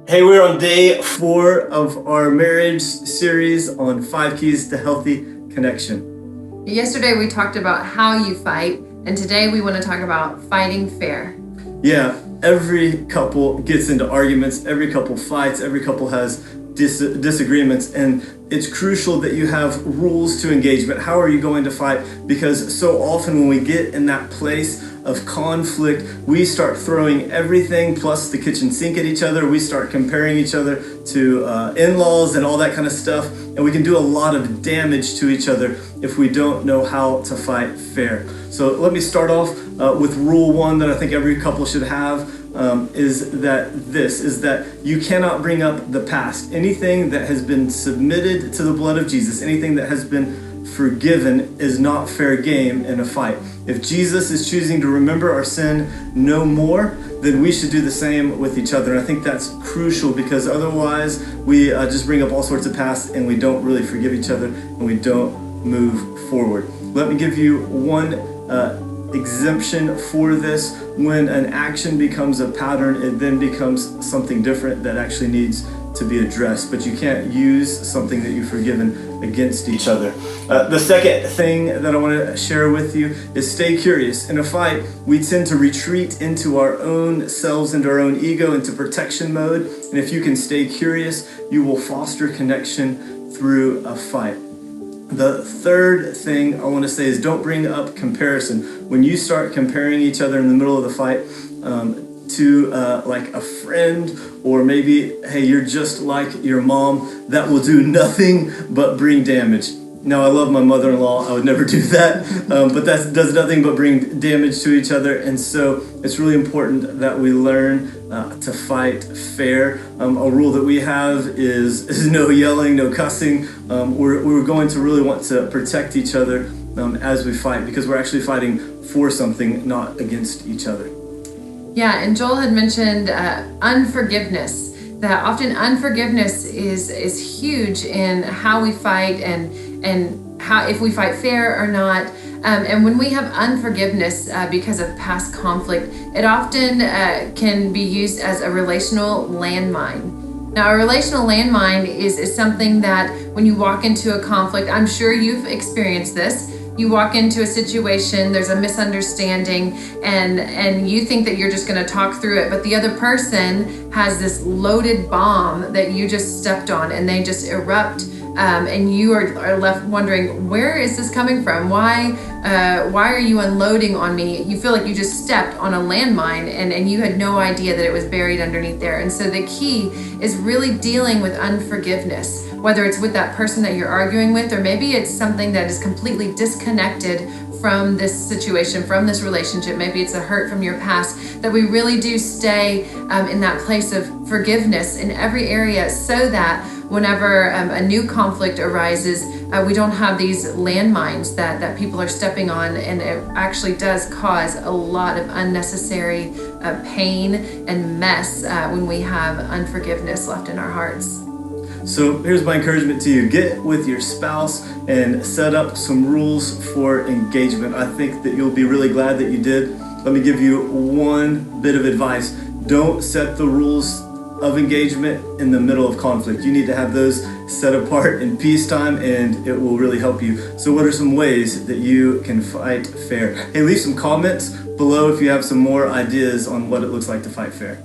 Hey, we're on day 4 of our marriage series on 5 keys to healthy connection. Yesterday we talked about how you fight, and today we want to talk about fighting fair. Yeah, every couple gets into arguments, every couple fights, every couple has disagreements, and it's crucial that you have rules to engagement. How are you going to fight? Because so often when we get in that place of conflict, we start throwing everything plus the kitchen sink at each other. We start comparing each other to in-laws and all that kind of stuff, and we can do a lot of damage to each other if we don't know how to fight fair. So let me start off with rule 1 that I think every couple should have. Is that you cannot bring up the past. Anything that has been submitted to the blood of Jesus, anything that has been forgiven, is not fair game in a fight. If Jesus is choosing to remember our sin no more, then we should do the same with each other. And I think that's crucial, because otherwise we just bring up all sorts of past and we don't really forgive each other and we don't move forward. Let me give you one exemption for this. When an action becomes a pattern, it then becomes something different that actually needs to be addressed, but you can't use something that you've forgiven against each other. The second thing that I want to share with you is stay curious. In a fight, we tend to retreat into our own selves, into our own ego, into protection mode, and if you can stay curious, you will foster connection through a fight. The third thing I want to say is don't bring up comparison. When you start comparing each other in the middle of the fight to like a friend, or maybe, hey, you're just like your mom, that will do nothing but bring damage. Now, I love my mother-in-law. I would never do that, but that does nothing but bring damage to each other. And so it's really important that we learn to fight fair. A rule that we have is no yelling, no cussing. We're going to really want to protect each other as we fight, because we're actually fighting for something, not against each other. Yeah, and Joel had mentioned unforgiveness. That often unforgiveness is huge in how we fight and how, if we fight fair or not. And when we have unforgiveness because of past conflict, it often can be used as a relational landmine. Now, a relational landmine is something that when you walk into a conflict, I'm sure you've experienced this. You walk into a situation, there's a misunderstanding, and you think that you're just going to talk through it, but the other person has this loaded bomb that you just stepped on, and they just erupt, and you are left wondering, where is this coming from? Why are you unloading on me? You feel like you just stepped on a landmine, and you had no idea that it was buried underneath there. And so the key is really dealing with unforgiveness, whether it's with that person that you're arguing with, or maybe it's something that is completely disconnected from this situation, from this relationship. Maybe it's a hurt from your past, that we really do stay in that place of forgiveness in every area, so that whenever a new conflict arises, we don't have these landmines that people are stepping on, and it actually does cause a lot of unnecessary pain and mess when we have unforgiveness left in our hearts. So here's my encouragement to you. Get with your spouse and set up some rules for engagement. I think that you'll be really glad that you did. Let me give you one bit of advice. Don't set the rules of engagement in the middle of conflict. You need to have those set apart in peacetime, and it will really help you. So what are some ways that you can fight fair? Hey, leave some comments below if you have some more ideas on what it looks like to fight fair.